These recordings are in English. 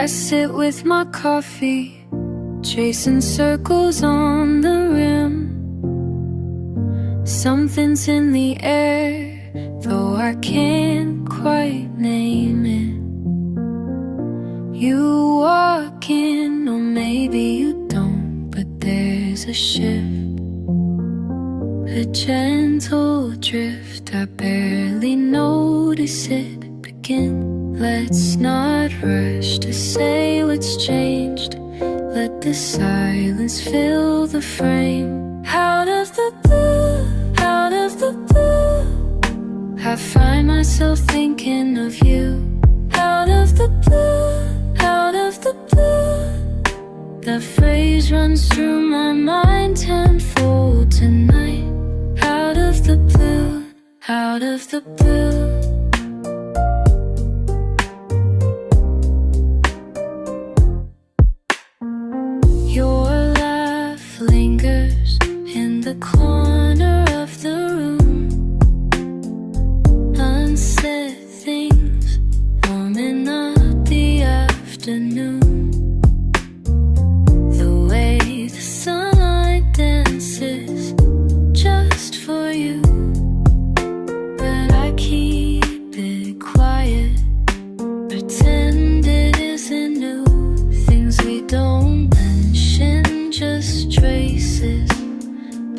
I sit with my coffee, chasing circles on the rim. Something's in the air, though I can't quite name it. You walk in, or maybe you don't, but there's a shift, a gentle drift. I barely notice it begin. Let's not rush to say what's changed. Let the silence fill the frame. Out of the blue, out of the blue, I find myself thinking of you. Out of the blue, out of the blue, that phrase runs through my mind tenfold tonight. Out of the blue, out of the blue. Your laugh lingers in the corner of the room. Unsaid things warming up the afternoon. The way the sunlight dances just for you, but I keep it quiet, pretend it isn't new. Things we don't mention, just traces,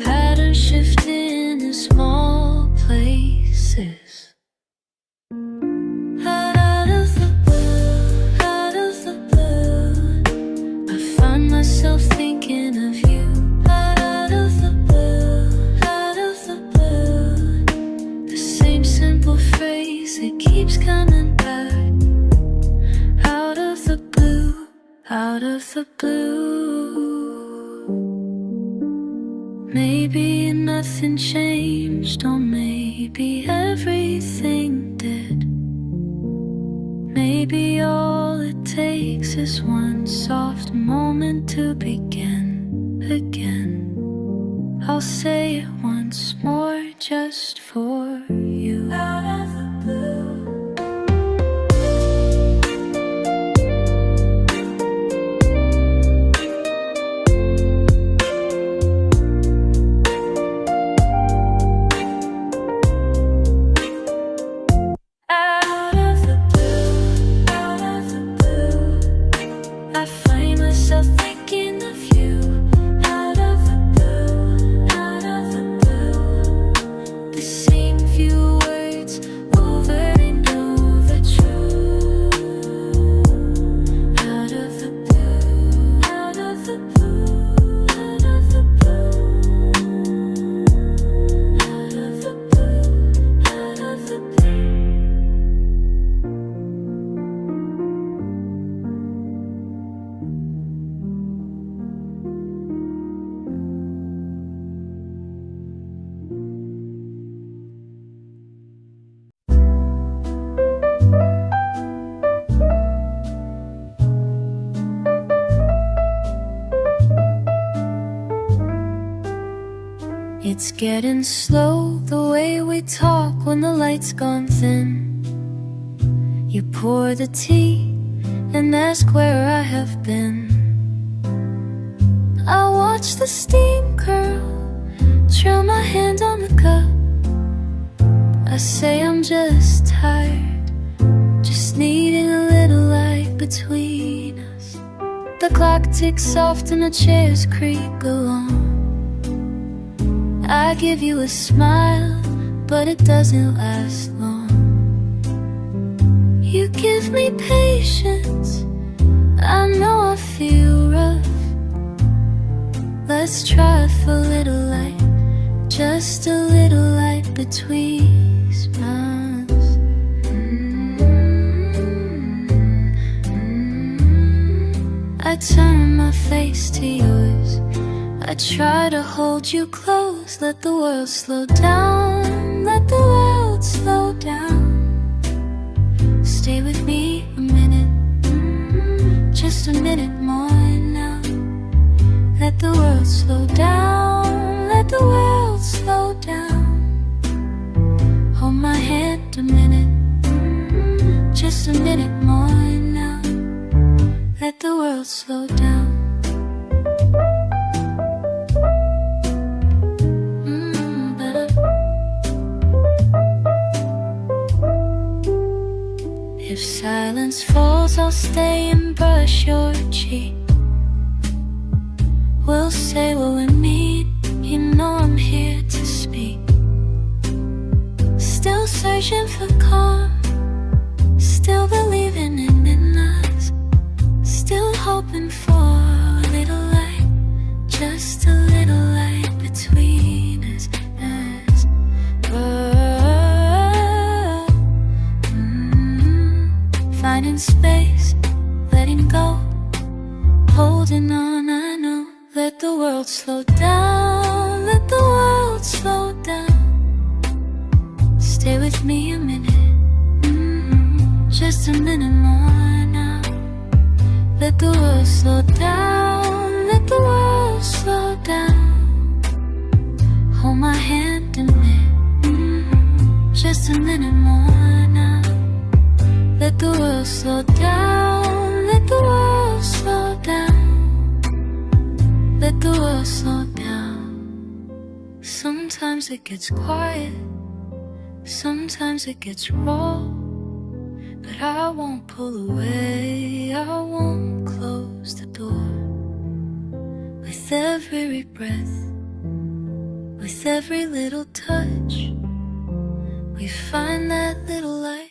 patterns shifting in small places. Out of the blue, out of the blue, I find myself thinking of you. Out of the blue, out of the blue, the same simple phrase, it keeps coming back. Out of the blue, out of the blue. Maybe nothing changed, or maybe everything did. Maybe all it takes is one soft moment to begin again. I'll say it once more just for you. Out of the blue. It's getting slow, the way we talk when the light's gone thin. You pour the tea and ask where I have been. I watch the steam curl, trail my hand on the cup. I say I'm just tired, just needing a little light between us. The clock ticks soft and the chairs creak along. I give you a smile, but it doesn't last long. You give me patience, I know I feel rough. Let's try for a little light, just a little light between smiles. I turn my face to yours, I try to hold you close. Let the world slow down, let the world slow down. Stay with me a minute, just a minute more now. Let the world slow down, let the world slow down. Hold my hand a minute, just a minute more now. world slow down. If silence falls, I'll stay and brush your cheek. We'll say what we mean, you know I'm here to speak. Still searching for calm, still believing in us, still hoping for a little light, just a little light between us. Finding space, letting go, holding on, I know. Let the world slow down, let the world slow down. Stay with me a minute, just a minute more now. Let the world slow down, let the world slow down. Hold my hand a minute, just a minute more now. Let the world slow down, let the world slow down. Let the world slow down. Sometimes it gets quiet, sometimes it gets raw, but I won't pull away, I won't close the door. With every breath, with every little touch, we find that little light.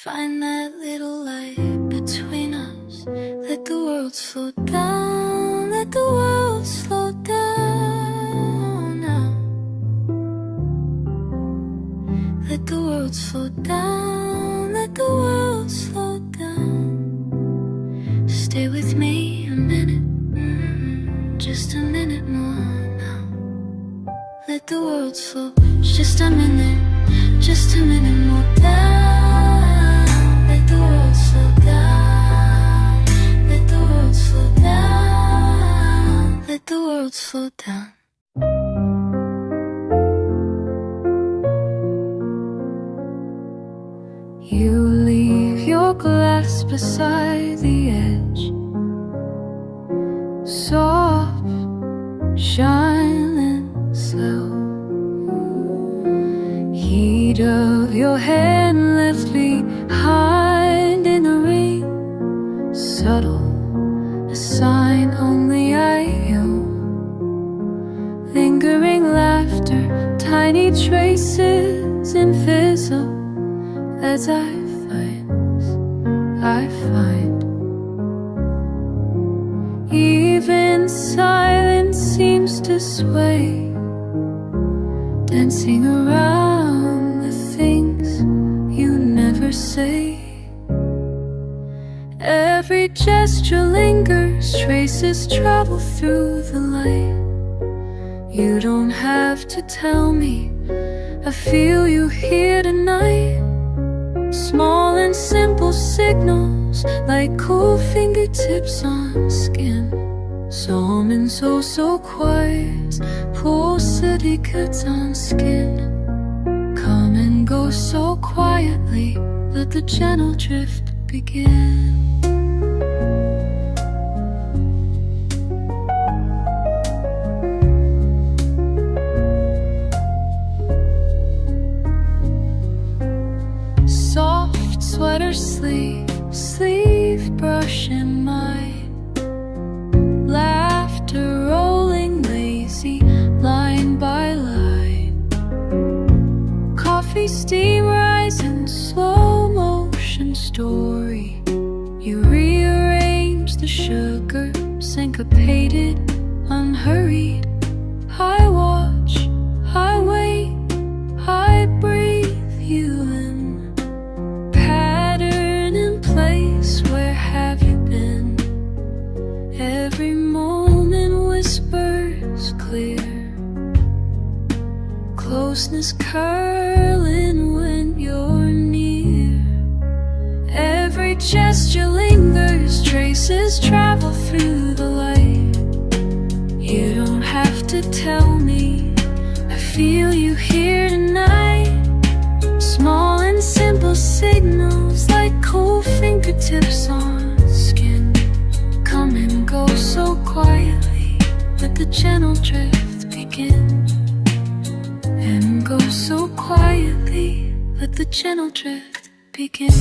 Find that little light between us. Let the world slow down, let the world slow down now. Let the world slow down, let the world slow down. Stay with me a minute, just a minute more now. Let the world slow, just a minute more down. Let the world slow down, let the world slow down, let the world slow down. You leave your glass beside the edge, soft, shining slow. Heat of your hand left behind in a ring, subtle, a sign only I own. Lingering laughter, tiny traces invisible as I find. Even silence seems to sway, dancing around the things you never say. Every gesture lingers, traces travel through the light. You don't have to tell me, I feel you here tonight. Small and simple signals, like cool fingertips on skin. Somen so quiet, city cuts on skin. Come and go so quietly, let the gentle drift begin. Soft sweater sleeve brush in mine. Laughter rolling lazy, line by line. Coffee steam rising, slow motion story. You rearrange the sugar, syncopated, unhurried. I watch, I wait, I breathe you in. Pattern in place, where have you been? Every moment whispers clear. Closeness curling when you're near. Every gesture lingers, traces travel through the light. You don't have to tell me, I feel you here tonight. Small and simple signals, like cool fingertips on skin. Come quietly, let the gentle drift begin. And go so quietly, let the gentle drift begin.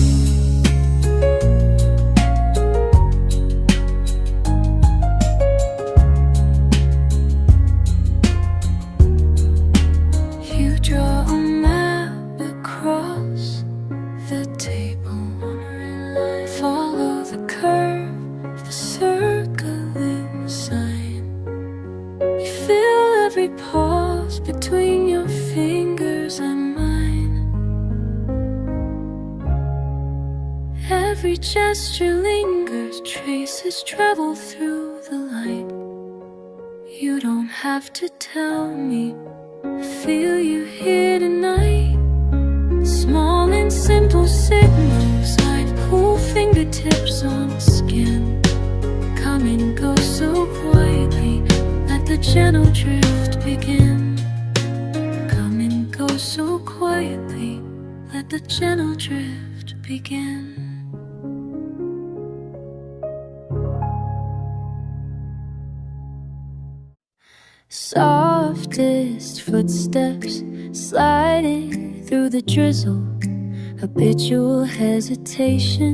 You draw a map across the table, follow the curve, the circling sign. You feel every pause between your fingers and mine. Every gesture lingers, traces travel through the light. You don't have to tell me, I feel you here tonight. Small and simple signals like cool fingertips on skin. Come and go so quietly, let the gentle drift begin. Come and go so quietly, let the gentle drift begin. Softest footsteps sliding through the drizzle, habitual hesitation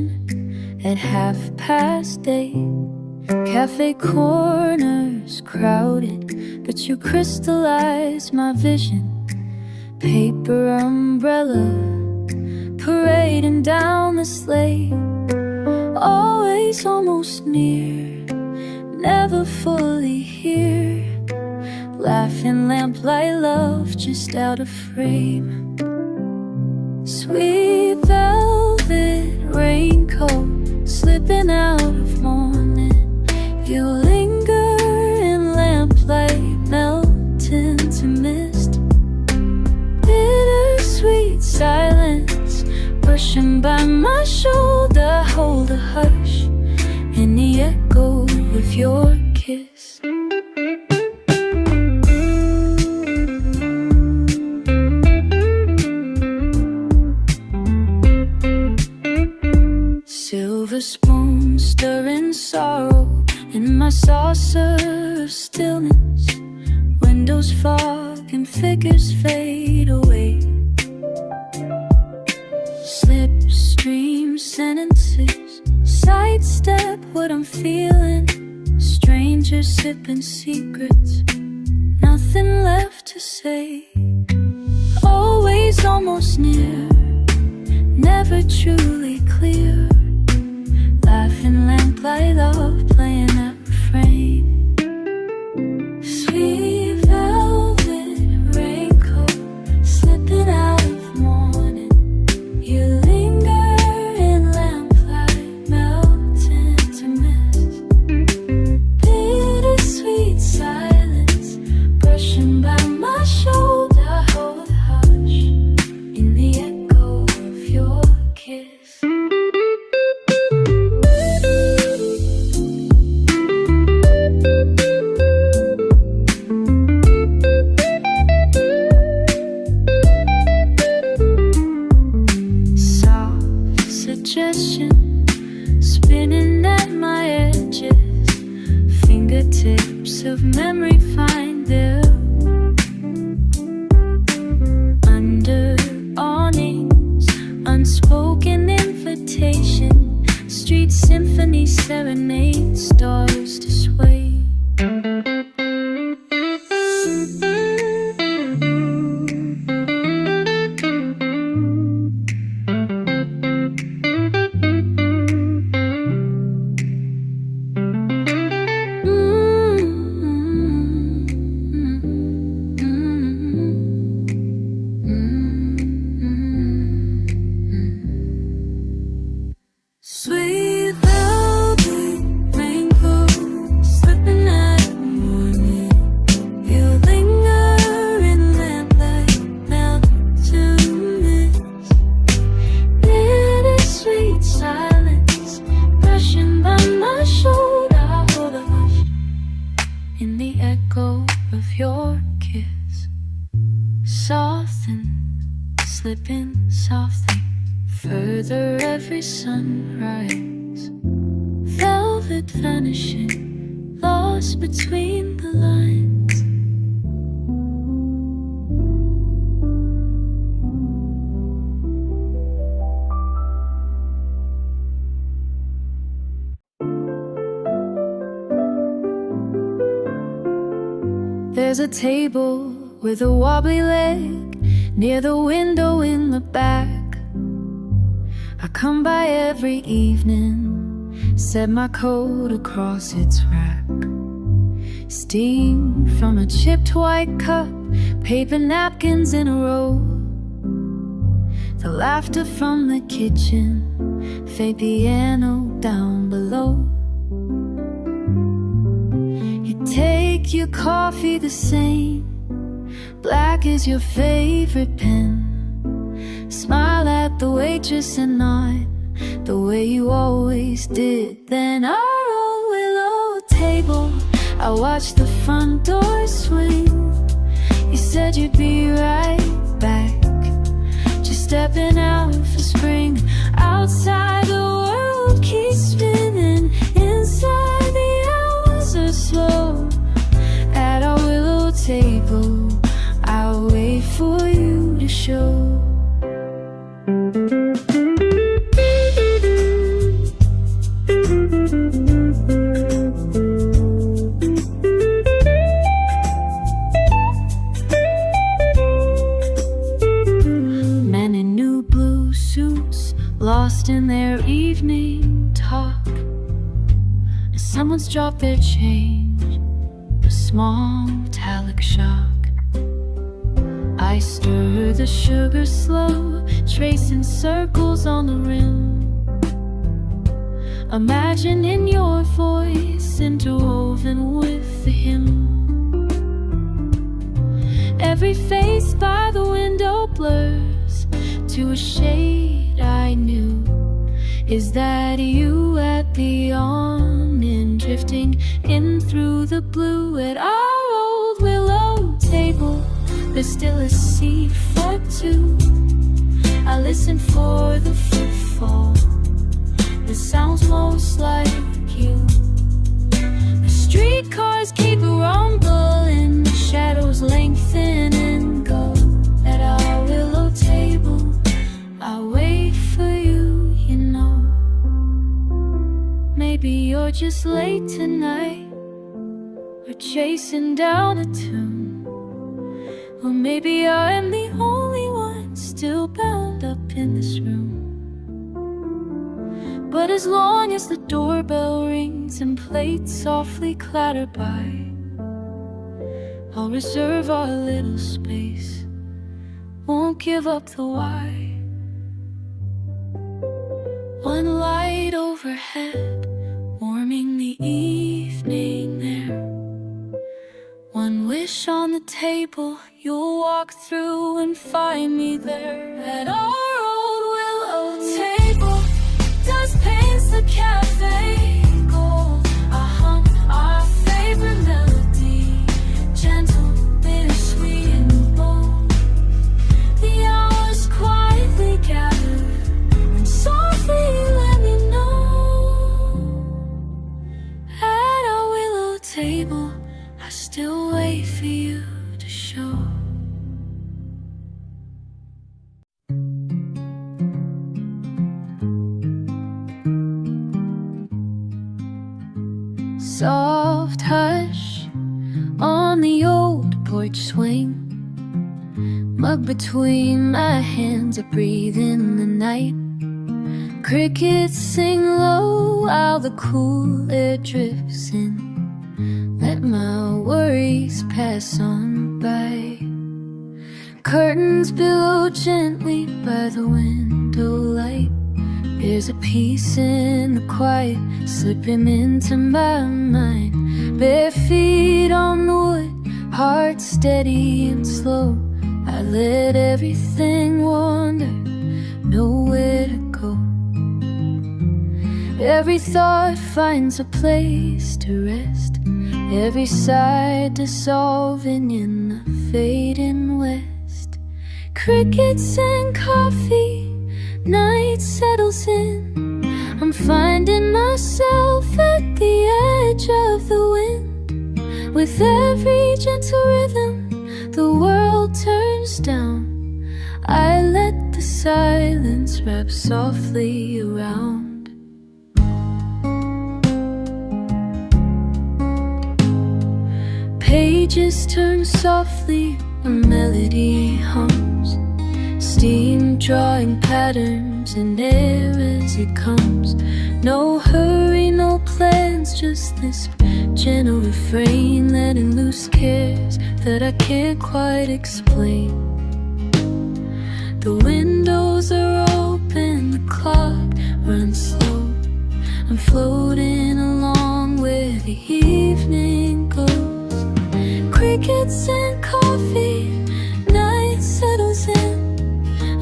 at 8:30. Cafe corners crowded, but you crystallize my vision. Paper umbrella parading down the slate. Always almost near, never fully here. Laughing lamplight love just out of frame. Sweet velvet raincoat slipping out of morning. You linger in lamplight, melt into mist. Bittersweet silence brushing by my shoulder. Hold a hush in the echo of your kiss. Silver spoon stirring sorrow in my saucer of stillness. Windows fog and figures fade away. Slipstream sentences sidestep what I'm feeling. Strangers sipping secrets, nothing left to say. Always almost near, never truly clear. Laughing lamplight love playing that refrain. Sweet velvet raincoat slipping out of morning. You linger in lamplight, melt into mist. Bittersweet silence brushing by my shoulder. Hold a hush in the echo of your kiss. Spinning at my edges, fingertips of memory find their under awnings, unspoken invitation, street symphony serenade, stars to sway. Sweet velvet rainbow slipping out of morning. You linger in lamplight, melt to mist. Bittersweet silence brushing by my shoulder. Hold a hush in the echo of your kiss. Soften, slipping softly further every sunrise. Velvet vanishing, lost lost between the lines. There's a table with a wobbly leg near the window in the back. I come by every evening, set my coat across its rack. Steam from a chipped white cup, paper napkins in a row. The laughter from the kitchen, faint piano down below. Take your coffee the same, black is your favorite pen. Smile at the waitress and nod the way you always did. Then our old willow table, I watched the front door swing. You said you'd be right back, just stepping out for spring. Outside the world keeps spinning, inside the hours are slow. At our willow table, I'll wait for you to show. Men in new blue suits, lost in their evening talk. Someone's dropped their change, a small metallic shock. I stir the sugar slow, tracing circles on the rim. Imagining your voice interwoven with the hymn. Every face by the window blurs to a shade I knew. Is that you at the awning, drifting in through the blue? At our old willow table, there's still a seat for two. I listen for the footfall that sounds most like you. The streetcars keep rumbling, the shadows lengthen and go. At our willow table, I'll wait for you, you know. Maybe you're just late tonight, or chasing down a tune. Or maybe I'm the only one still bound up in this room. But as long as the doorbell rings and plates softly clatter by, I'll reserve our little space, won't give up the why. One light overhead, warming the evening there. One wish on the table, you'll walk through and find me there. At our old willow table, dust paints the cafe gold. I hum our favorite melody, gentle, bittersweet and bold. The hours quietly gather and softly let me know. At our willow table, I still wait for you to show. Soft hush on the old porch swing, mug between my hands, I breathe in the night. Crickets sing low while the cool air drifts in. Let my worries pass on by. Curtains billow gently by the window light. There's a peace in the quiet, slipping into my mind. Bare feet on the wood, heart steady and slow. I let everything wander, nowhere to go. Every thought finds a place to rest, every sigh dissolving in the fading west. Crickets and coffee, night settles in. I'm finding myself at the edge of the wind. With every gentle rhythm, the world turns down. I let the silence wrap softly around. Pages turn softly, a melody hums, steam drawing patterns in air as it comes. No hurry, no plans, just this gentle refrain, letting loose cares that I can't quite explain. The windows are open, the clock runs slow. I'm floating along where the evening goes. Crickets and coffee, night settles in.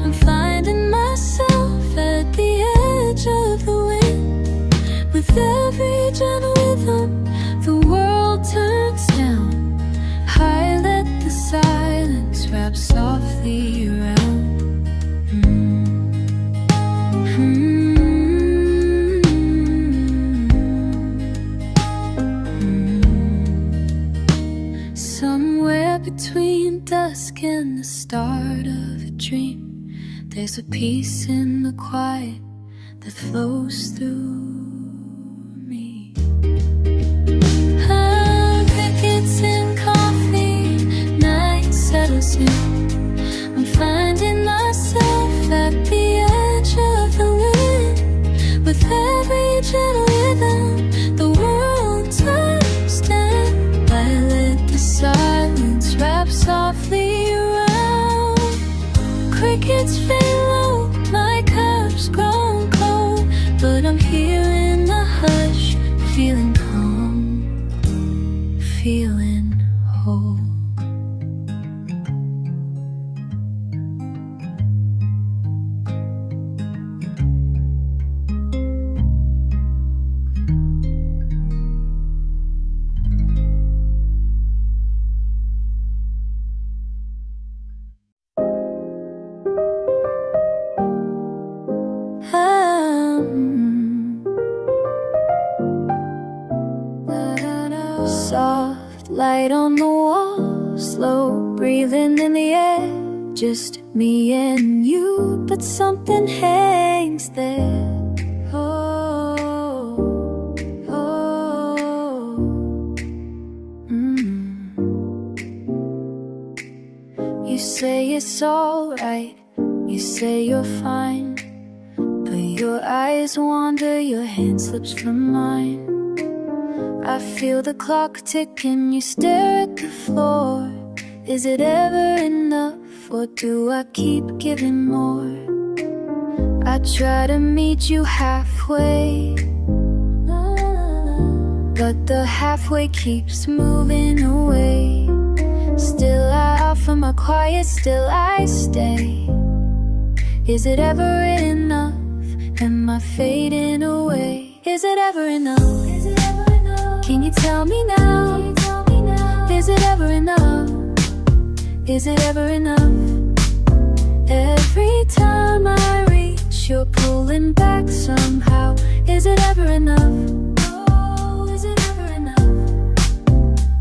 I'm finding myself at the edge of the wind. With every gentle rhythm, the world turns down. I let the silence wrap softly around. Somewhere between dusk and the start of a dream, there's a peace in the quiet that flows through me. Crickets and coffee, night settles in. I'm finding myself at the edge of the wind. With every gentle rhythm, the world turns down. I let the silence wrap softly around. Crickets fade low, my cup's grown cold, but I'm here in the hush, feeling calm, feeling whole. Soft light on the wall, slow breathing in the air. Just me and you, but something hangs there. Oh, oh, You say it's alright, you say you're fine, but your eyes wander, your hand slips from mine. I feel the clock ticking, you stare at the floor. Is it ever enough, or do I keep giving more? I try to meet you halfway, but the halfway keeps moving away. Still I offer my quiet, still I stay. Is it ever enough? Am I fading away? Is it ever enough? Is it ever enough? Can you tell me now? Is it ever enough? Is it ever enough? Every time I reach, you're pulling back somehow. Is it ever enough? Oh, is it ever enough?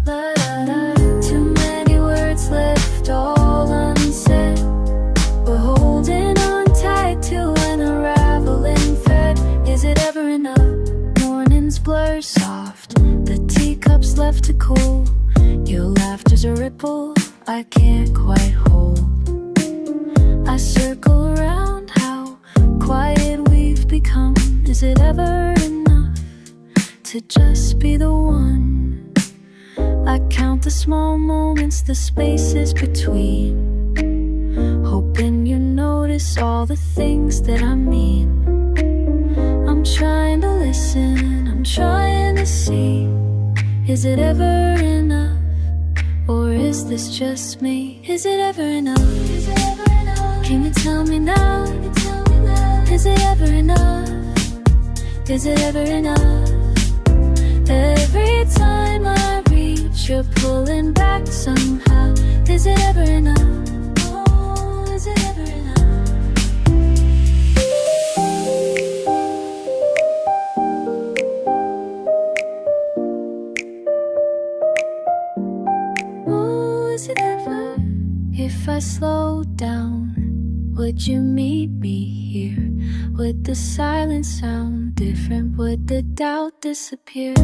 La, la, la. Too many words left all unsaid. We're holding on tight to an unraveling thread. Is it ever enough? Mornings blur soft, the teacups left to cool. Your laughter's a ripple I can't quite hold. I circle around how quiet we've become. Is it ever enough to just be the one? I count the small moments, the spaces between, hoping you notice all the things that I mean. I'm trying to listen, I'm trying to see. Is it ever enough? Or is this just me? Is it ever enough? Is it ever enough? Can you tell me now? Is it ever enough? Is it ever enough? Every time I reach, you're pulling back somehow. Is it ever enough? Oh, is it ever enough? If I slow down, would you meet me here? Would the silence sound different? Would the doubt disappear?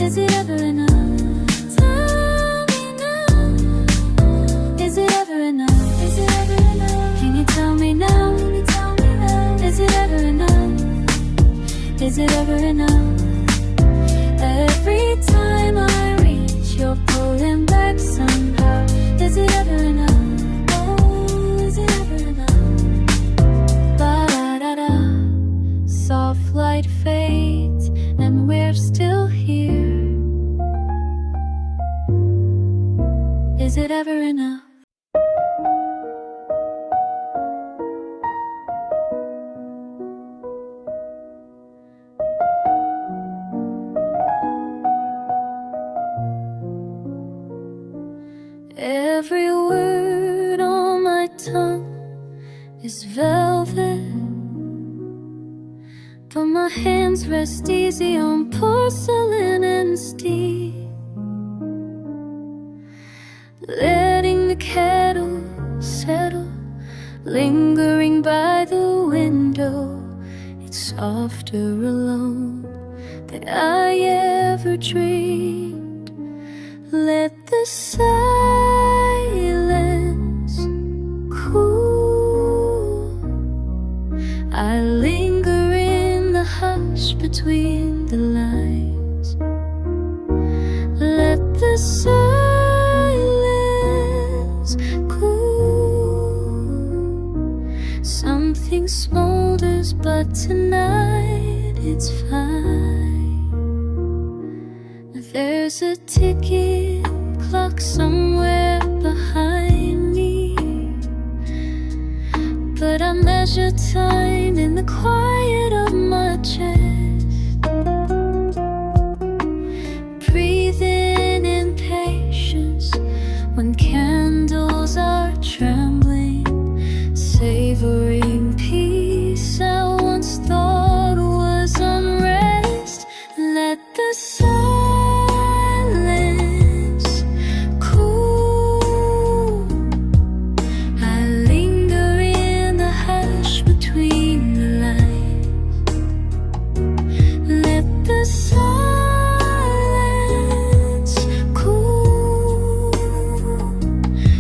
Is it ever enough? Tell me now. Is it ever enough? Is it ever enough? Can you tell me now? Can you tell me now? Is it ever enough? Is it ever enough? Every time I reach, you're pulling back somehow. Is it ever enough? Oh, is it ever enough? Ba-da-da-da. Soft light fades and we're still here. Is it ever enough? Every word on my tongue is velvet, but my hands rest easy on porcelain and steel. Letting the kettle settle, lingering by the window. It's softer alone than I ever dreamed. Let the silence cool. I linger in the hush between the lines. Let the silence cool. Something smolders, but tonight it's fine. There's a ticking clock somewhere behind me, but I measure time in the quiet of my chest. Breathing in patience when candles are trembling, savoring peace I once thought was unrest. Let the silence cool. I linger in the hush between the lines. Let the silence cool.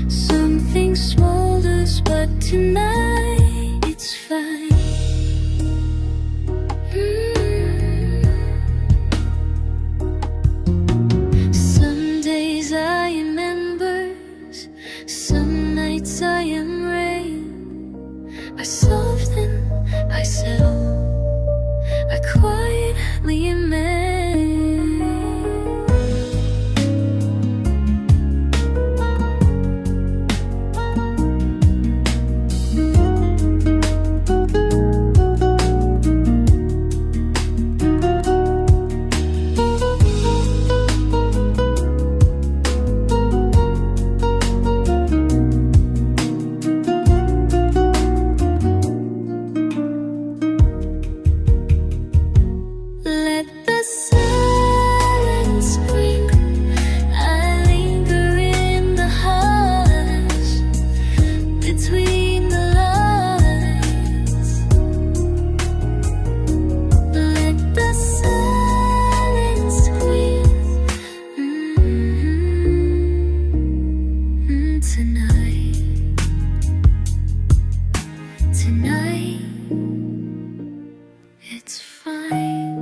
Something smolders, but tonight it's fine. Some days I am embers, some nights I am rain. I soften, I settle, I quietly amend. Let the silence ring. I linger in the hush between the lines. Let the silence ring. Tonight, it's fine.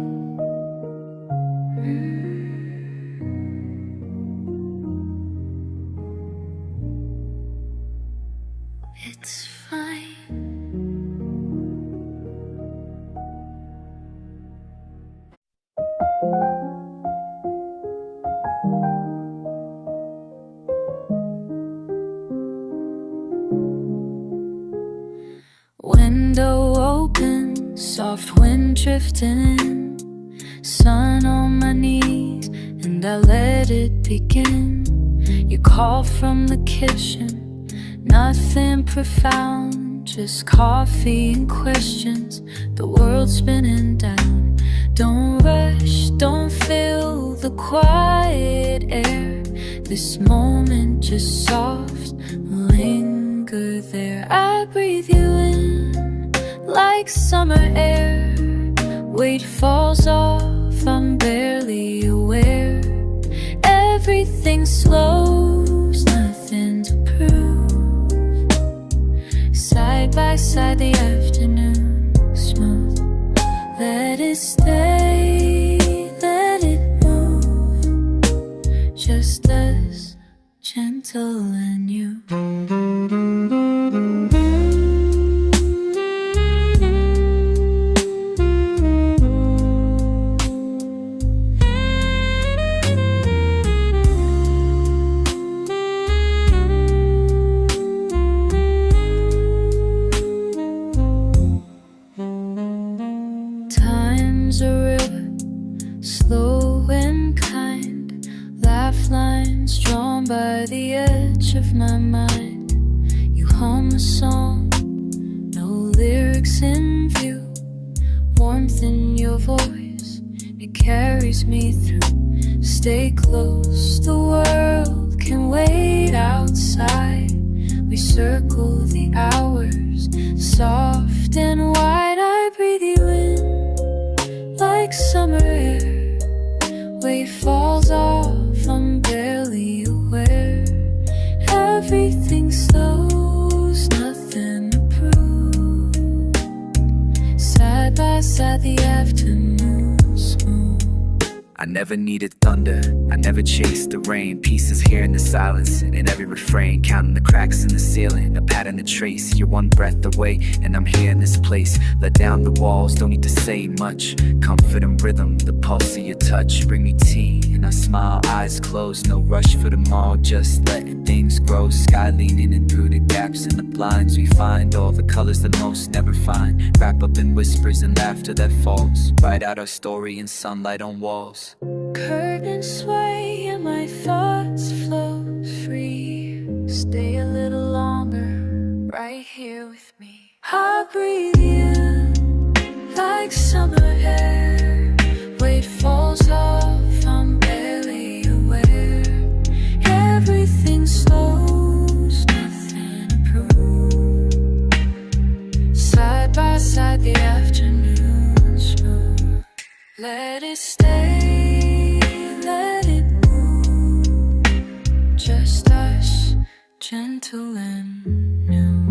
It's fine. Window open, soft wind drifting in, sun on my knees, and I let it begin. You call from the kitchen, nothing profound, just coffee and questions, the world spinning down. Don't rush, don't fill the quiet air, This moment just soft, linger there. I breathe you in like summer air. Weight falls off, I'm barely aware. Everything slows, nothing to prove. Side by side, the afternoon smooth. Let it stay, let it move. Just us, gentle and you. Time's a river, slow and kind. Laugh lines drawn by the edge of my mind. You hum a song, no lyrics in view. Warmth in your voice, it carries me through. Stay close, the world can wait outside. We circle the hours, soft and wide. I breathe you in like summer air. Weight falls off, I'm barely aware. Everything slows, nothing to prove. Side by side, the afternoon smooth. I never needed thunder, I never chased the rain. Pieces here in the silence, in every refrain. Counting the cracks in the ceiling, a pattern to trace. You're one breath away, and I'm here in this place. Let down the walls, don't need to say much. Comfort and rhythm, the pulse of your touch. Bring me tea, and I smile, eyes closed. No rush for tomorrow, just letting things grow. Sky leaning in through the gaps in the blinds. We find all the colors that most never find. Wrap up in whispers and laughter that falls. Write out our story in sunlight on walls. Curtains sway and my thoughts flow free. Stay a little longer, right here with me. I breathe in like summer air. Weight falls off, I'm barely aware. Everything slows, nothing to prove. Side by side, the afternoon smooth. Let it stay, let it move. Just us, gentle and new.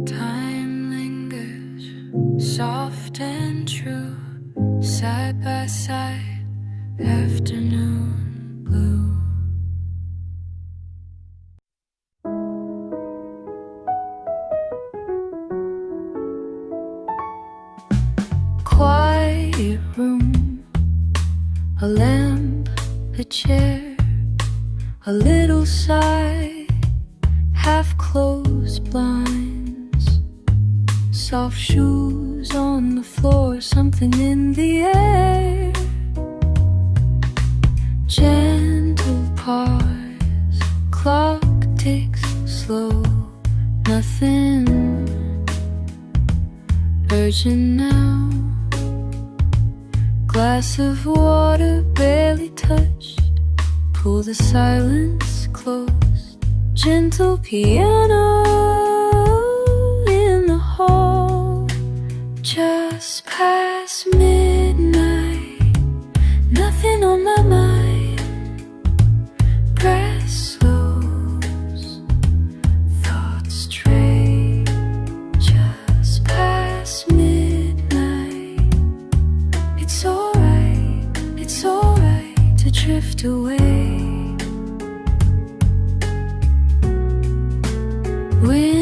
Time lingers, soft and true. Side by side, afternoon blue. Quiet room, a lamp, a chair, a little sigh, half-closed blinds, soft shoes on the floor, something in the air, gentle pause, clock ticks slow, nothing urgent now. Glass of water barely touched, pull the silence close. Gentle piano in the hall, just past midnight. Nothing on my mind, breath slows, thoughts stray. Just past midnight. It's alright to drift away. When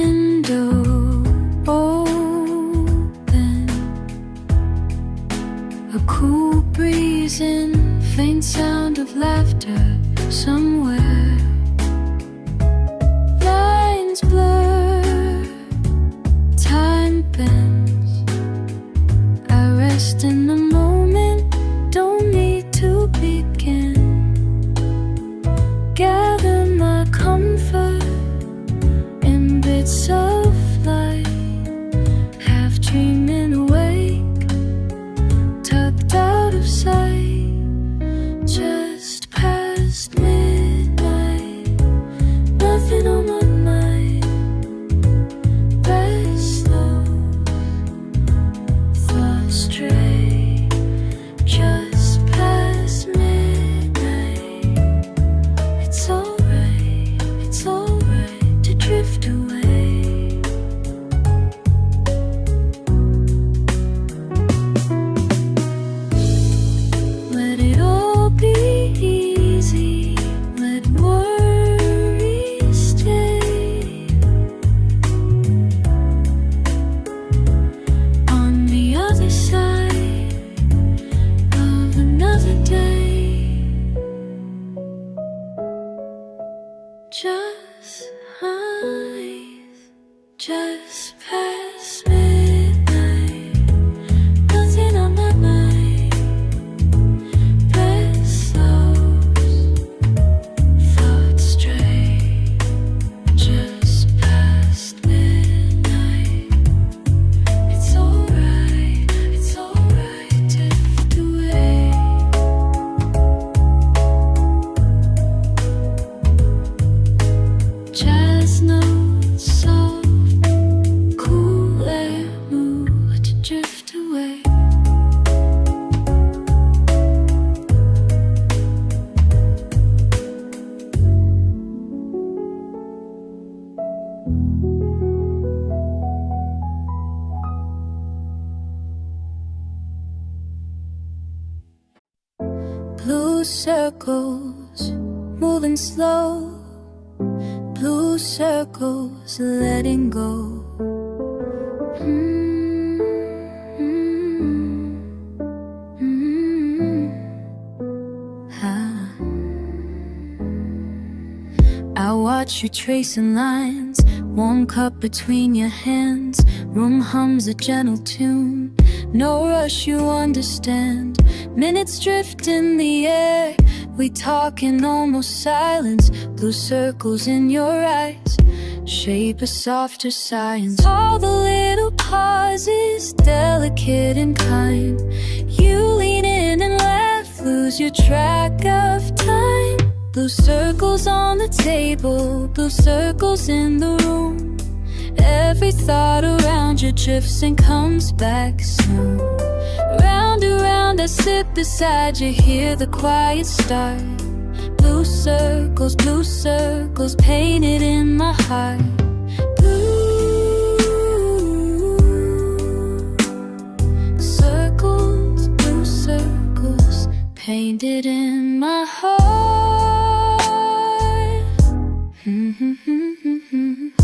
Just eyes, just past midnight. Nothing on my mind. Restless thoughts stray. Just past midnight. It's alright, drift away. Jazz notes, soft, cool air, mood to drift away. Blue circles, moving slow. Blue circles, letting go. I watch you tracing lines, warm cup between your hands. Room hums a gentle tune, no rush, you understand. Minutes drift in the air, we talk in almost silence. Blue circles in your eyes shape a softer science. All the little pauses, delicate and kind. You lean in and laugh, lose your track of time. Blue circles on the table, blue circles in the room. Every thought around you drifts and comes back soon. Round and round I sit beside you, hear the quiet start. Blue circles painted in my heart. Blue circles painted in my heart.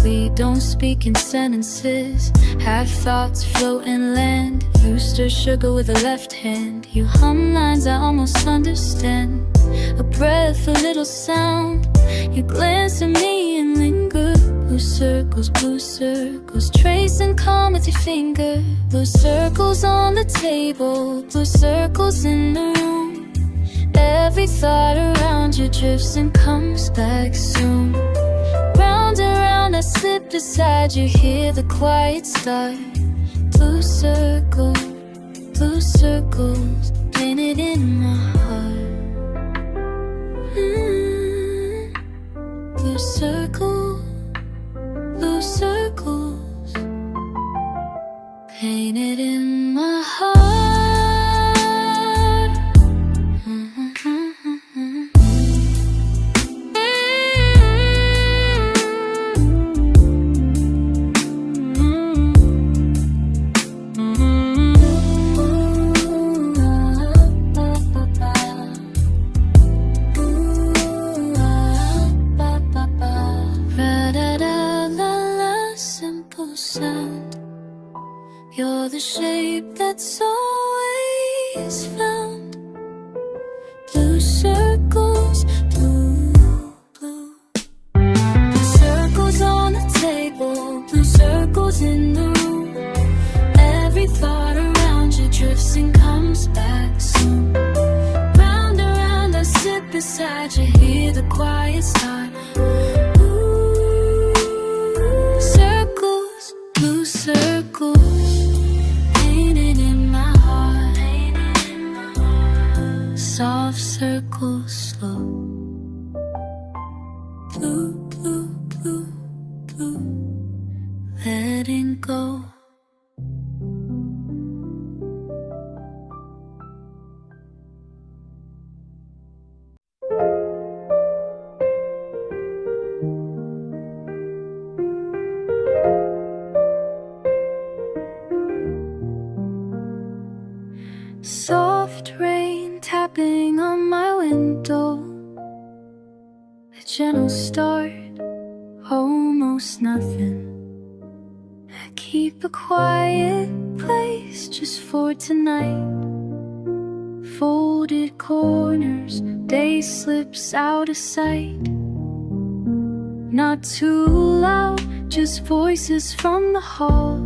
We don't speak in sentences, half thoughts float and land. You stir sugar with a left hand, you hum lines I almost understand. A breath, a little sound, you glance at me and linger. Blue circles, trace and calm with your finger. Blue circles on the table, blue circles in the room. Every thought around you drifts and comes back soon. Round and round I sit beside you, hear the quiet start. Blue circles painted in my heart. Blue circles painted in my heart. You're the shape that's always found. Blue circles, blue circles on the table, blue circles in the room. Every thought around you drifts and comes back soon. Round and round I sit beside you, hear the quiet start. Blue circles painted in my heart. Soft circles slow. Blue, letting go. Soft rain tapping on my window. A gentle start, almost nothing. I keep a quiet place just for tonight. Folded corners, day slips out of sight. Not too loud, just voices from the hall.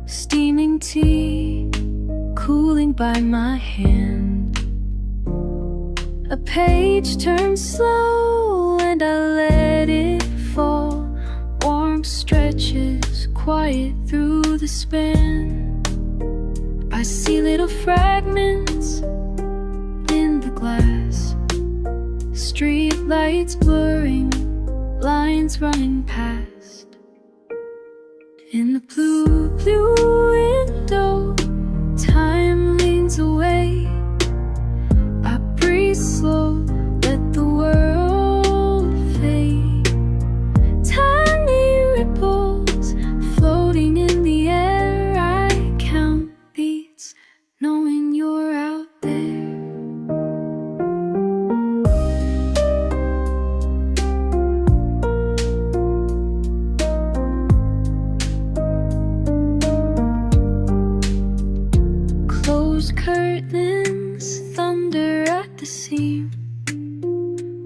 Steaming tea, cooling by my hand. A page turns slow and I let it fall. Warm stretches, quiet through the span. I see little fragments in the glass. Street lights blurring, lines running past. In the blue, blue window, time leans away. I breathe slow, let the world fade. Tiny ripples floating in the air. I count beats, knowing you're out there. Closed curtains, thunder at the seam.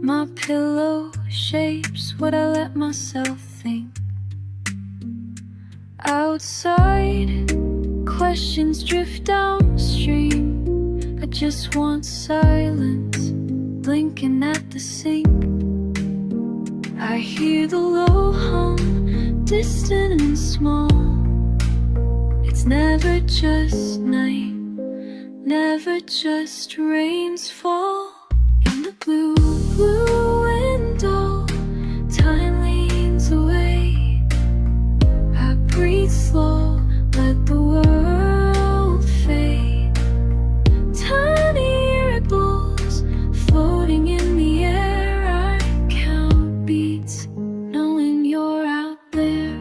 My pillow shapes what I let myself think. Outside, questions drift downstream. I just want silence, blinking at the sink. I hear the low hum, distant and small. It's never just night, never just rains fall. In the blue, blue window, time leans away. I breathe slow, let the world fade. Tiny ripples floating in the air. I count beats, knowing you're out there.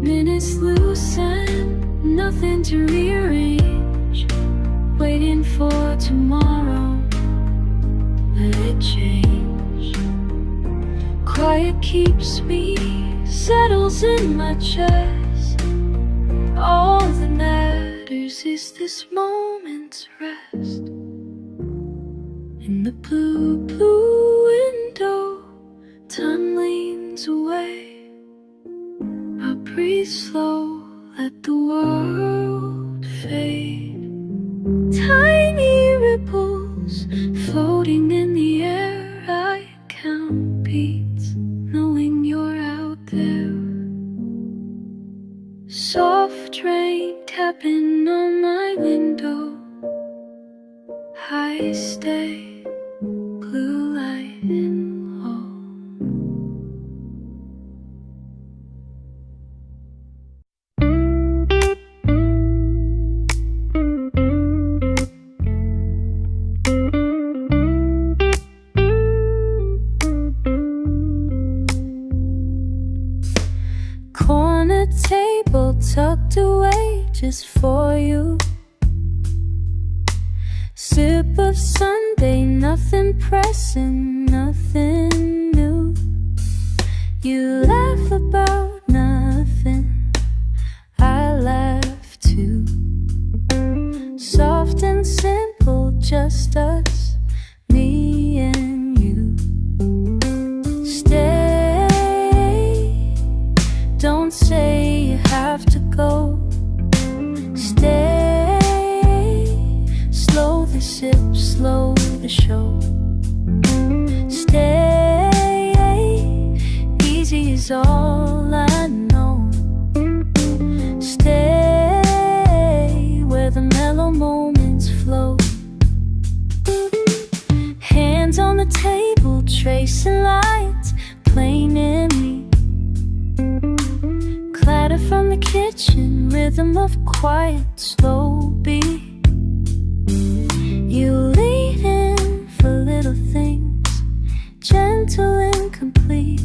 Minutes loosen, nothing to rearrange. Waiting for tomorrow, let it change. Quiet keeps me, settles in my chest. All that matters is this moment's rest. In the blue, blue window, time leans away. I breathe slow, let the world fade. Tiny ripples floating in the air. I count beats, knowing you're out there. Soft rain tapping on my window. I stay, blue light in low. Corner table tucked away just for you. Sip of Sunday, nothing pressing, nothing new. You laugh about nothing, I laugh too. Soft and simple, just us, me and you. Stay, don't say you have to go. Stay, slow the sip, slow the show. Stay, easy is all I know. Stay, where the mellow moments flow. Hands on the table, tracing lines, plain in me. Clatter from the kitchen, rhythm of quiet, slow beat. You lean in for little things, gentle and complete.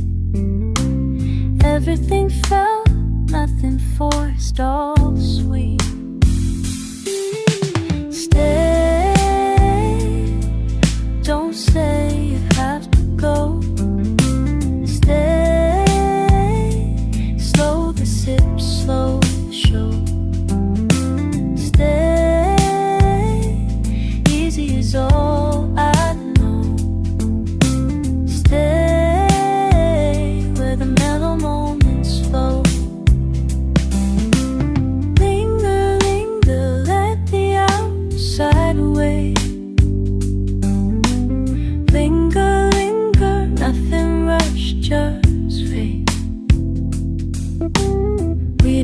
Everything felt, nothing forced, all sweet. Stay, don't say you have to go. Stay, slow the sip, slow the show.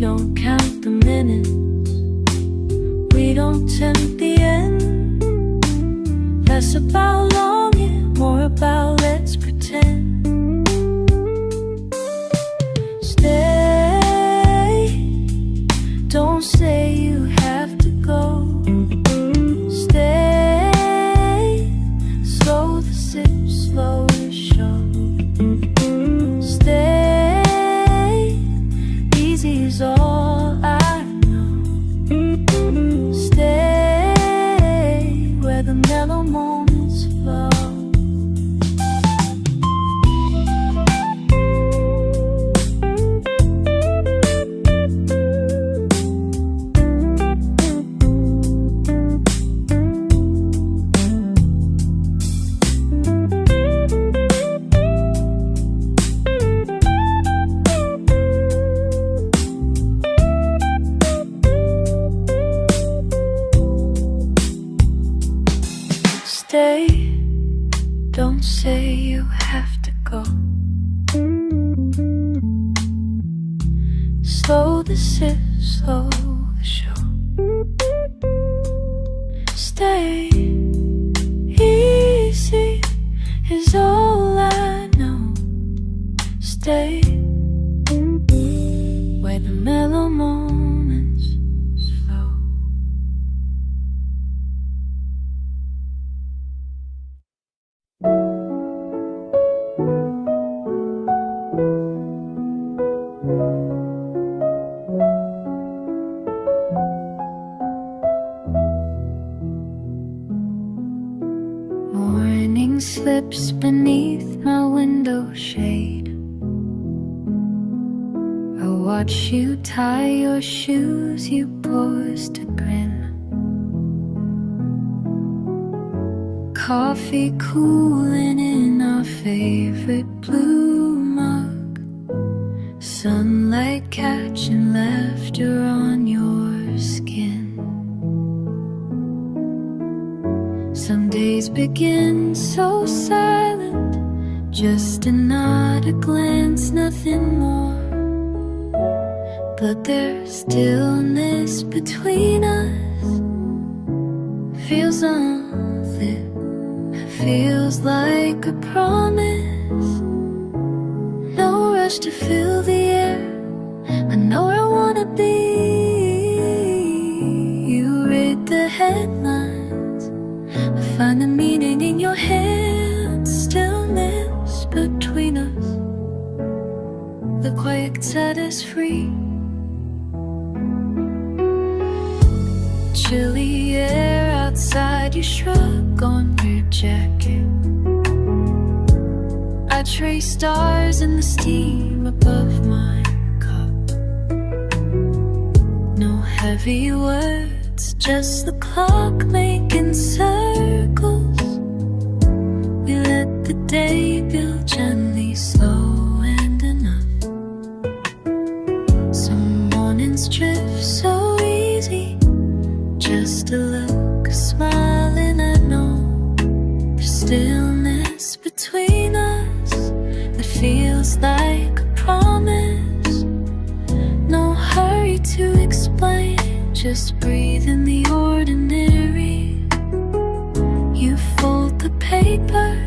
don't count the minutes, we don't tempt the end. Less about longing, more about let's pretend. Stay, don't say you have to go. Stay, slow the sip, slow the show. Stay, easy is all I know. Stay, where the mellow moments flow. Stay, don't say you have to go. Slow the sip, slow the show. Stay, easy is all I know. Stay, where the mellow moments flow. Morning slips beneath my window shade. I watch you tie your shoes, you pause to grin. Coffee cooling in our favorite blue mug. Sunlight catching laughter on your skin. Some days begin so silent, just a nod, a glance, nothing more. But there's stillness between us, feels unlit, feels like a promise. No rush to fill the air, I know where I wanna be. You read the headlines, I find the meaning in your hands. Stillness between us, the quiet set us free. Chilly air outside, you shrug on your jacket. I trace stars in the steam above my cup. No heavy words, just the clock making circles. We let the day build gently, slow and enough. Some mornings drift so easy, just a look, a smile, and I know there's stillness between us that feels like a promise. No hurry to explain, just breathe in the ordinary. You fold the paper,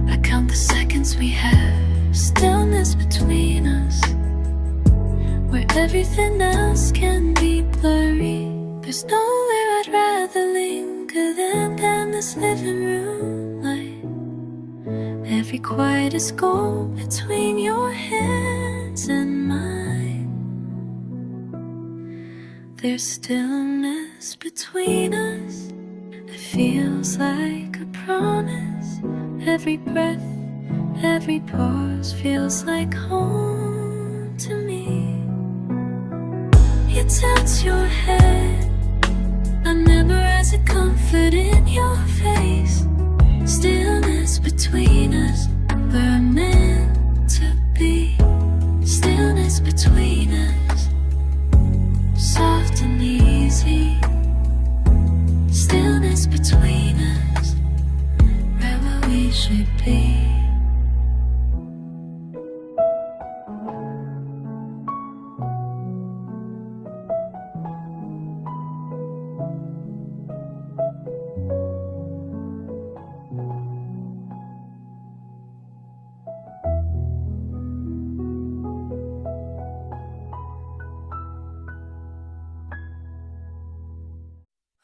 I count the seconds we have. Stillness between us, where everything else can be blurry. There's nowhere I'd rather linger than this living room light. Every quiet is gold between your hands and mine. There's stillness between us that feels like a promise. Every breath, every pause feels like home to me. You tilt your head, I memorize a comfort in your face. Stillness between us, where I'm meant to be. Stillness between us, soft and easy. Stillness between us, right where we should be.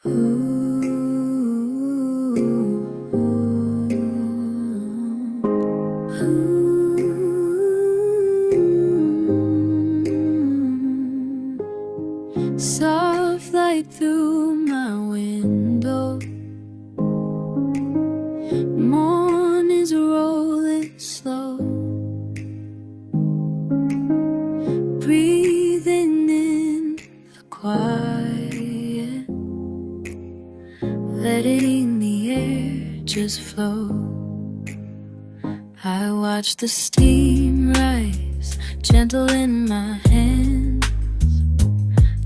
Soft light through my window, morning's rolling slow, breathing in the quiet, letting the air just flow. I watch the steam rise, gentle in my hands.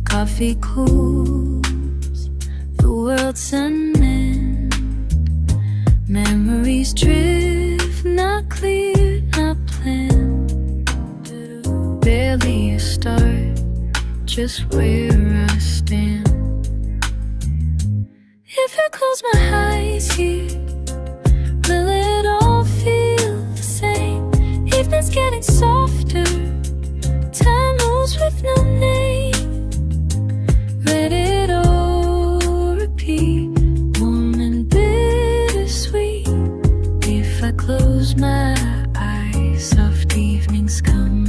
Coffee cools the world's unmanned. Memories drift, not clear, not planned. Barely a start, just where I stand. If I close my eyes here, will it all feel the same? Evening's getting softer, time moves with no name. Let it all repeat, warm and bittersweet. If I close my eyes, soft evenings come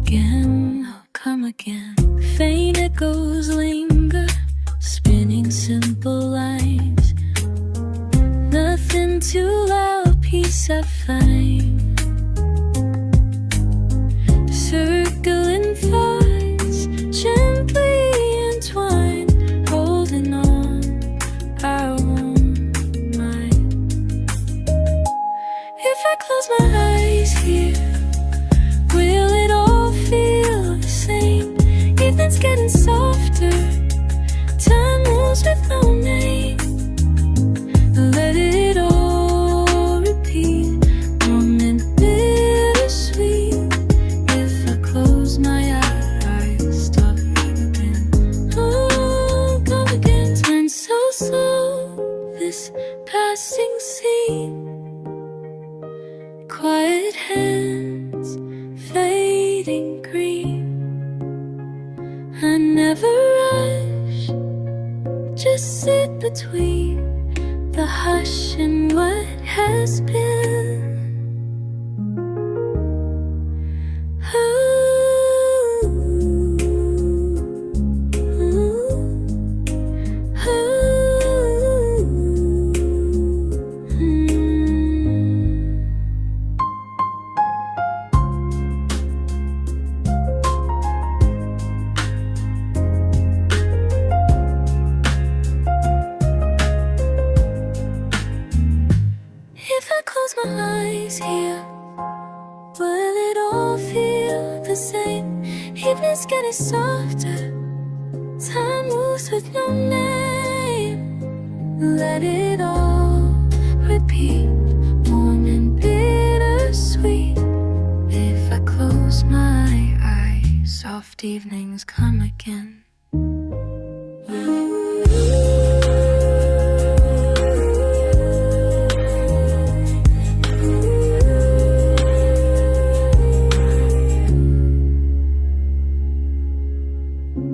again, oh, come again. Faint echoes linger, spinning simple lines. Nothing too loud, peace I find. Circling thoughts, gently entwined, holding on our own mind. If I close my eyes here, will it all feel the same? Evening's getting softer, time moves with no name. Let it all repeat, warm and bittersweet. If I close my eyes, stop again, oh, come again. Turn so slow, this passing scene. Quiet hands, fading green. I never rush, just sit between the hush and what has been. If I close my eyes here, will it all feel the same? Evening's getting softer, time moves with no name. Let it all repeat, warm and bittersweet. If I close my eyes, soft evenings come again.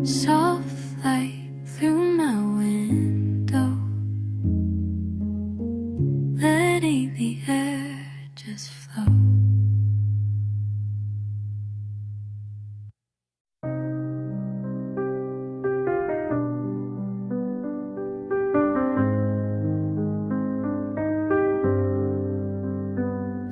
Soft light through my window, letting the air just flow.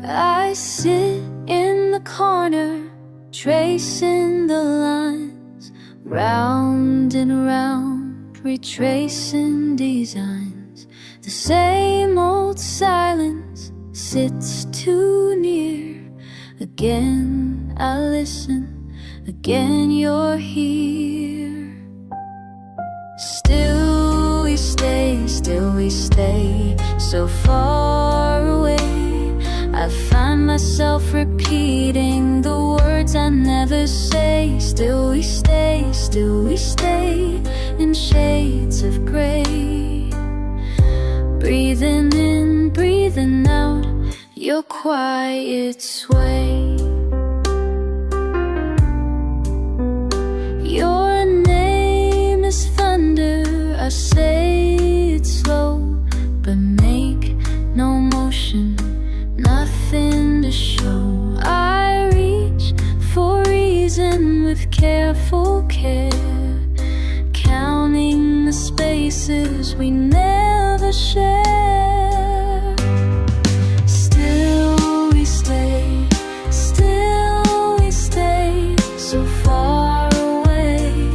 I sit in the corner, tracing the lines, round and round, retracing designs. The same old silence sits too near. Again I listen, again you're here. Still we stay, so far away. I find myself repeating the words I never say. Still we stay in shades of gray. Breathing in, breathing out, your quiet sway. Your name is thunder, I say smiles we never share. Still we stay, still we stay so far away.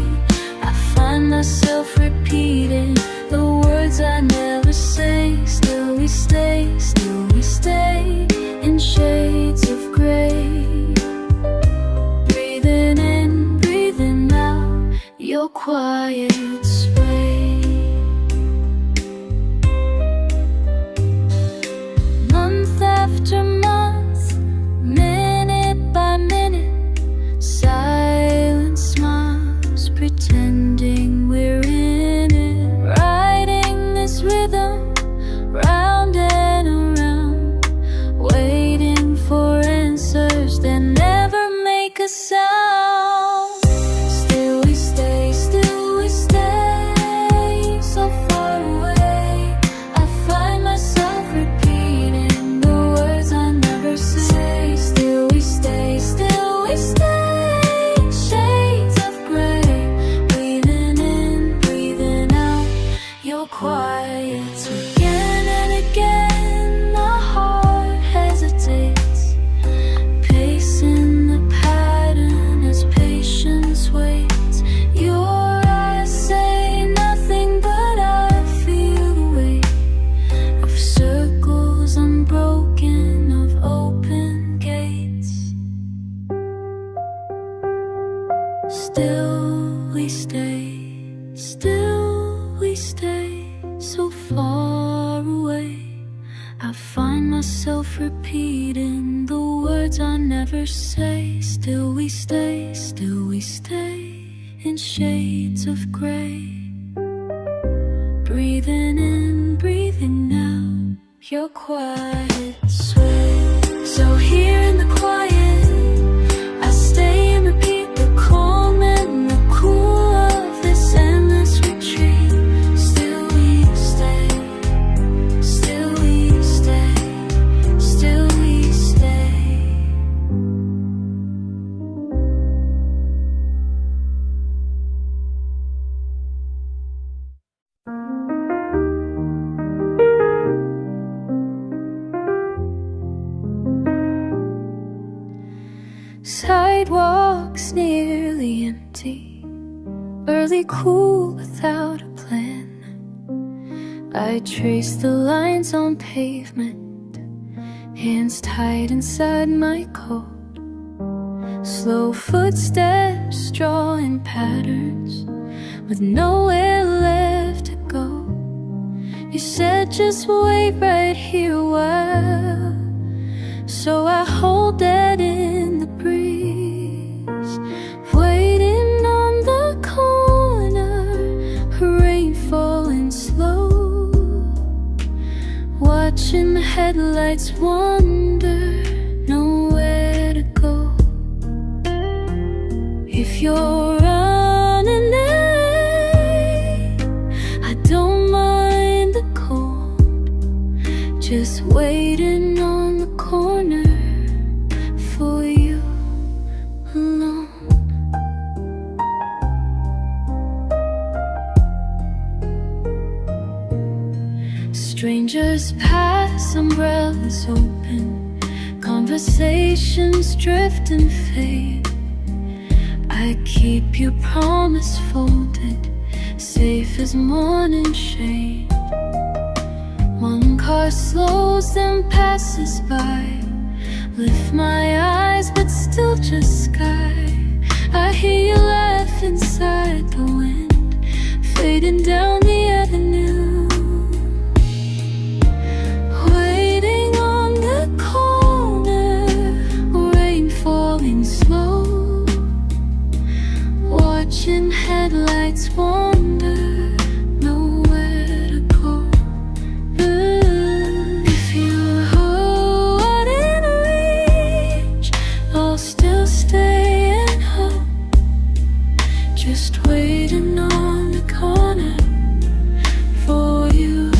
I find myself repeating the words I never say. Still we stay, still we stay in shades of gray. Breathing in, breathing out your quiet sway. Month after month, minute by minute, silent smiles pretending we're in it. Riding this rhythm round and around, waiting for answers that never make a sound. Still we stay, still we stay so far away. I find myself repeating the words I never say. Still we stay, still we stay in shades of gray. Breathing in, breathing out your quiet. Again and again the heart hesitates, pacing the pattern as patience waits. Your eyes say nothing, but I feel the weight of circles unbroken, of open gates. Still we stay so far away. I find myself repeating the words I never say. Still we stay in shades of gray. Breathing in, breathing out your quiet sway. So here in the quiet, I stay and repeat the calm and the cool of this endless retreat. Still we stay, still we stay, still we stay. Sidewalks nearly empty, early cool without a plan. I trace the lines on pavement, hands tied inside my coat. Slow footsteps drawing patterns with nowhere left to go. You said just wait right here a while, so I hold that in the breeze, waiting on the corner, rain falling slow, watching the headlights wander, nowhere to go. If you're running late, I don't mind the cold, just waiting on the corner for you alone. Strangers pass, umbrellas open, conversations drift and fade. I keep your promise folded, safe as morning shade. One car slows then passes by, lift my eyes but still just sky. I hear you laugh inside the wind, fading down the avenue, waiting on the corner, rain falling slow, watching headlights wander, nowhere to go. If you're within reach, I'll still stay and hope, just waiting on the corner for you.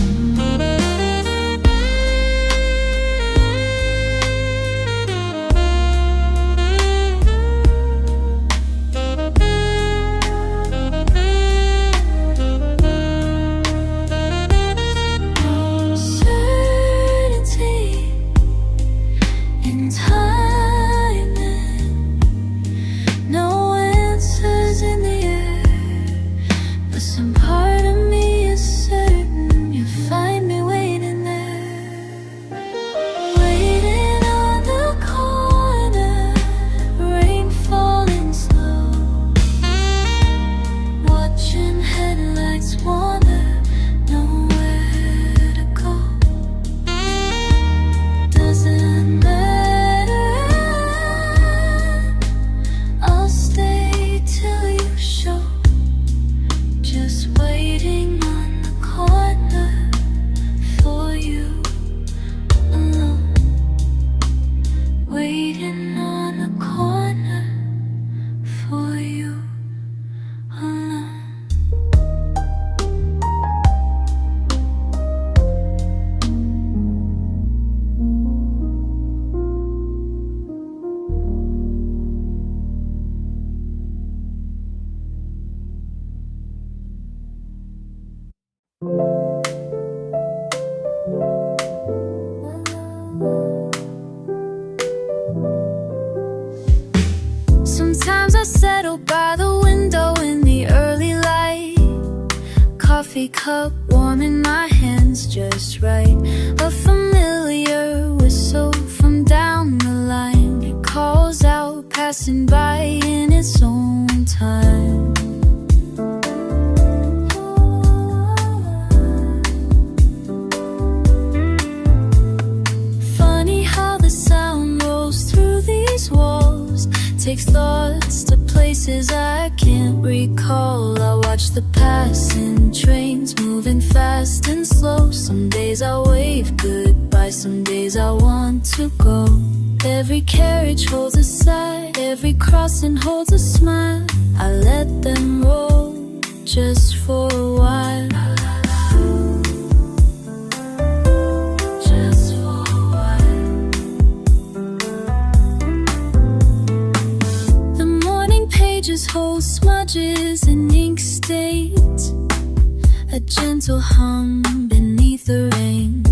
Some part of me is certain you'll find me waiting there, waiting on the corner, rain falling slow, watching headlights wander, nowhere to go. Doesn't matter, I'll stay till you show. Just waiting on the corner for you alone. Waiting on the corner for you alone. Sometimes I settle by the window in the early light, coffee cup warm in my hands just right. A familiar whistle from down the line, it calls out, passing by in its own time. Funny how the sound rolls through these walls, takes thoughts to places I can't recall. I watch the passing trains moving fast and slow. Some days I wave goodbye, some days I want to go. Every carriage holds a sigh, every crossing holds a smile. I let them roll just for a while. Just for a while. The morning pages hold smudges and ink stains, a gentle hum beneath the rain.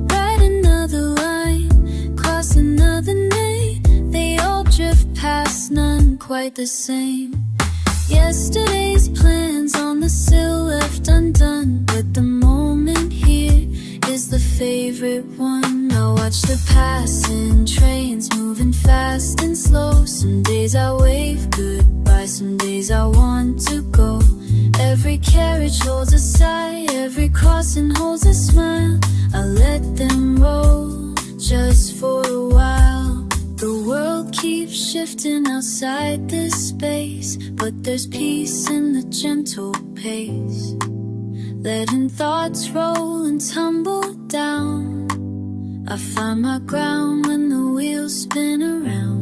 Write another line, cross another name. They all drift past, none quite the same. Yesterday's plans on the sill left undone, but the moment here is the favorite one. I watch the passing trains moving fast and slow. Some days I wave goodbye, some days I want to go. Every carriage holds a sigh, every crossing holds a smile. I let them roll just for a while. The world keeps shifting outside this space, but there's peace in the gentle pace, letting thoughts roll and tumble down. I find my ground when the wheels spin around.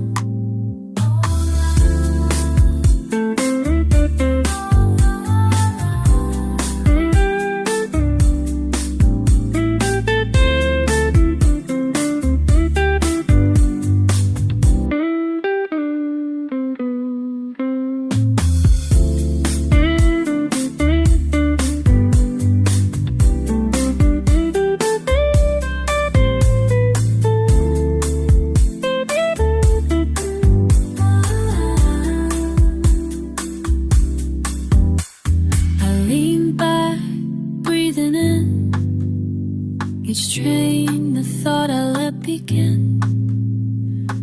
Each train, the thought I let begin.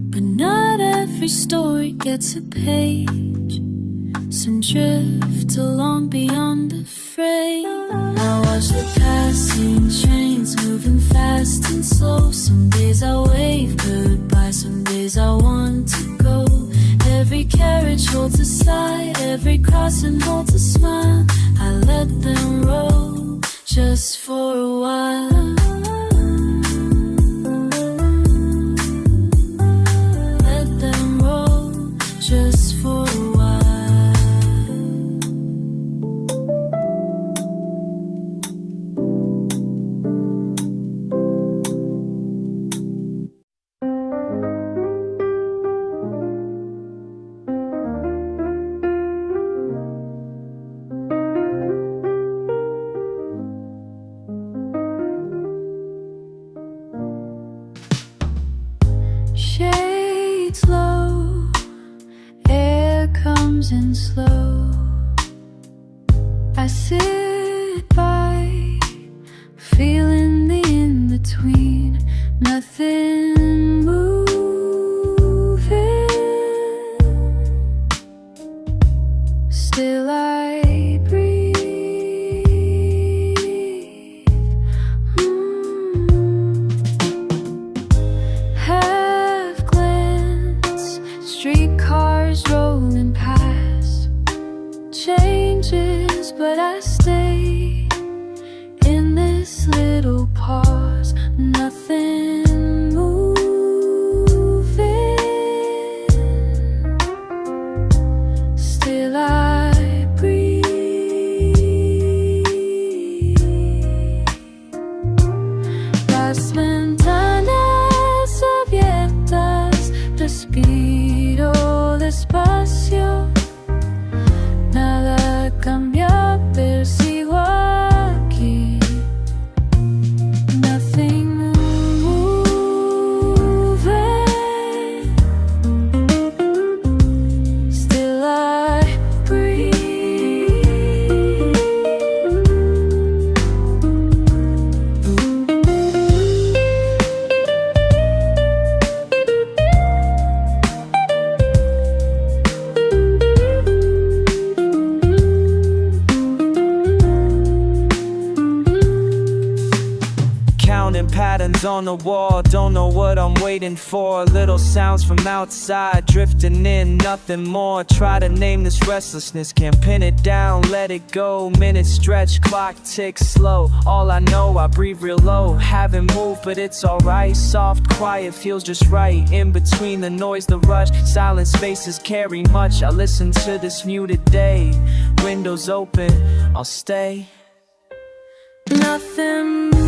But not every story gets a page. Some drift along beyond the frame. I watch the passing trains moving fast and slow. Some days I wave goodbye, some days I want to go. Every carriage holds a sigh, every crossing holds a smile. I let them roll just for a while. Just for a while. Shades low, air comes in slow. I I sit by, feeling the in-between, nothing moving. Still I breathe. Half glance, streetcars rolling past, changes, but I stay in this little pause, nothing moving. Still I breathe. Las ventanas abiertas, respiro despacio. Nada cambia, pero sigo aquí. Nothing moving. Still I breathe. Counting patterns on the wall, don't know what I'm waiting for. Little sounds from outside, drifting in, nothing more. Try to name this restlessness, can't pin it down, let it go. Minutes stretch, clock ticks slow. All I know, I breathe real low. Haven't moved, but it's alright. Soft, quiet, feels just right. In between the noise, the rush, silent spaces carry much. I listen to this muted day. Windows open, I'll stay. Nothing moving.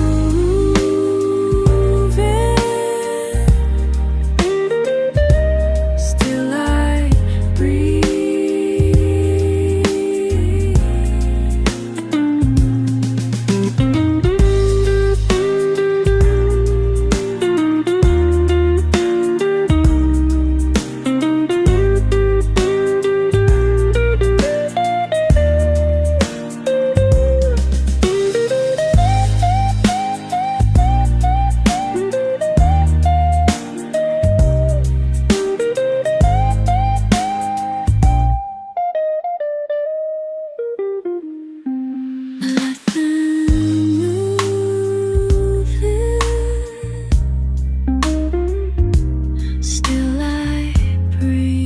Still I breathe. Still I breathe.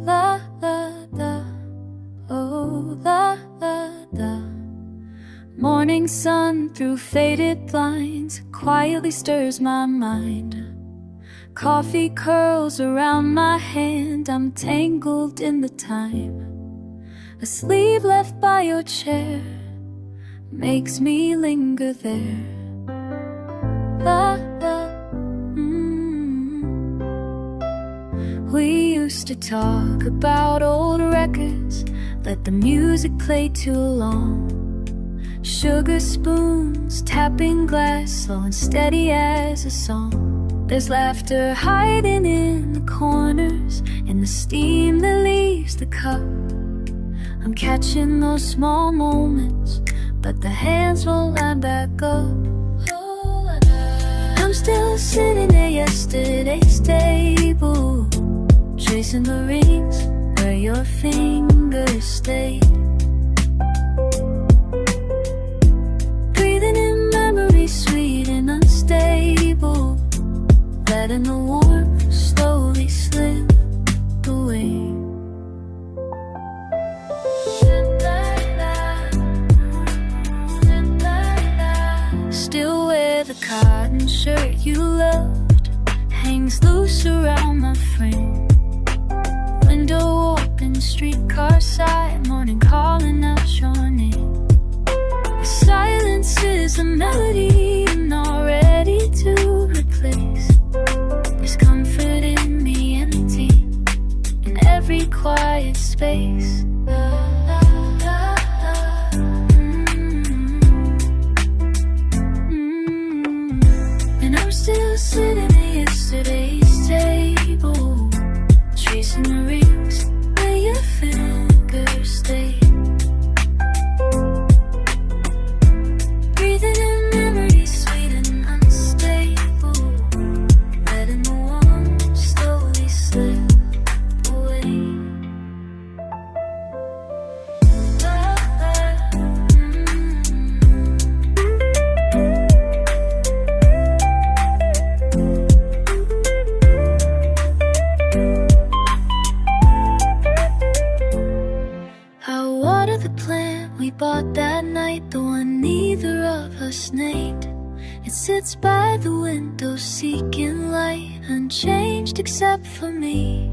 La la da, oh la la da. Morning sun through faded blinds quietly stirs my mind. Coffee curls around my hand, I'm tangled in the time. A sleeve left by your chair makes me linger there. La la, We used to talk about old records, let the music play too long. Sugar spoons, tapping glass, slow and steady as a song. There's laughter hiding in the corners, in the steam that leaves the cup. I'm catching those small moments, but the hands won't line back up. I'm still sitting at yesterday's table, tracing the rings where your fingers stayed. Breathing in memories sweet and unstable, letting the warmth slowly slip away. Still wear the cotton shirt you loved, hangs loose around my frame. Window open, streetcar side, morning calling out your name. The silence is a melody I'm not ready to replace. There's comfort in space. And I'm still sitting at yesterday's table, tracing the rings where your fingers stay. Breathing in memories sweet and unstable, letting the warmth slowly slip away. I water the plant we bought that night, the one neither of us named. It sits by the window seeking light, unchanged except for me.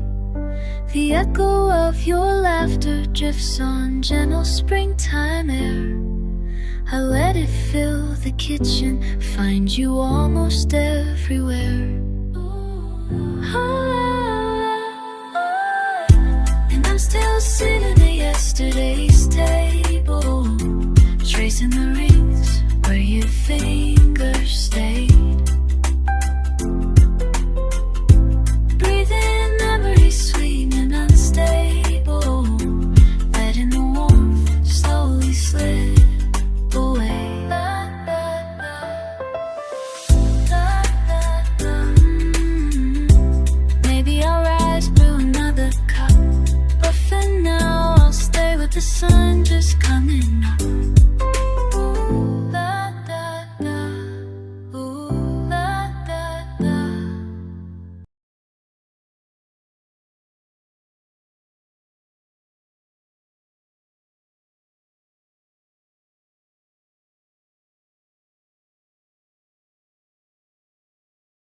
The echo of your laughter drifts on gentle springtime air. I let it fill the kitchen, find you almost everywhere. And I'm still sitting at yesterday's table, tracing the rings where your fingers stayed. Breathing memories sweet and unstable, letting the warmth slowly slip away. Maybe I'll rise, brew another cup, but for now I'll stay with the sun just coming up.